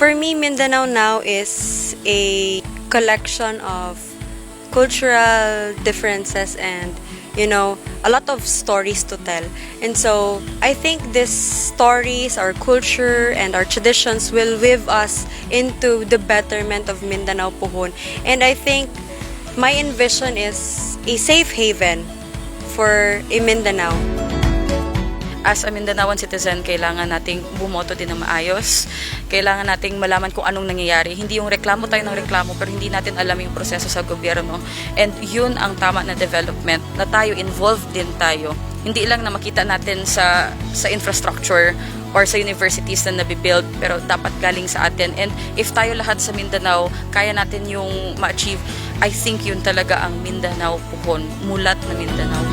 For me, Mindanao now is a collection of cultural differences and, a lot of stories to tell. And so, I think these stories, our culture, and our traditions will weave us into the betterment of Mindanao Puhon. And I think my envision is a safe haven for a Mindanao. As a Mindanaoan citizen, kailangan nating bumoto din ng maayos. Kailangan nating malaman kung anong nangyayari. Hindi yung reklamo tayo ng reklamo pero hindi natin alam yung proseso sa gobyerno. And yun ang tama na development, na tayo involved din tayo. Hindi lang na makita natin sa infrastructure or sa universities na nabibuild, pero dapat galing sa atin. And if tayo lahat sa Mindanao, kaya natin yung ma-achieve, I think yun talaga ang Mindanao Puhon, mulat na Mindanao.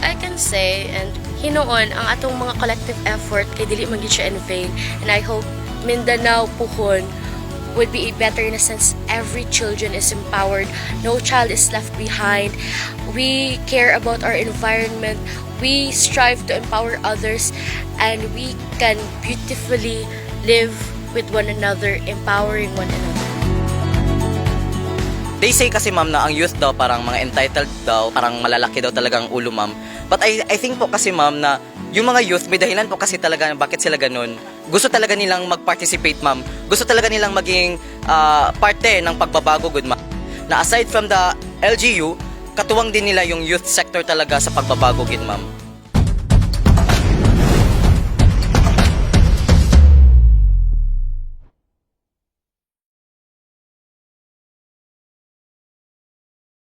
I can say and hinuon ang atong mga collective effort kay dili man gyud siya in vain, and I hope Mindanao Puhon would be a better in a sense every children is empowered, no child is left behind. We care about our environment, we strive to empower others, and we can beautifully live with one another, empowering one another. They say kasi ma'am na ang youth daw parang mga entitled daw, parang malalaki daw talaga ang ulo ma'am. But I think po kasi ma'am na yung mga youth, may dahilan po kasi talaga bakit sila ganun. Gusto talaga nilang mag-participate ma'am. Gusto talaga nilang maging parte ng pagbabago good ma'am. Na aside from the LGU, katuwang din nila yung youth sector talaga sa pagbabago good ma'am.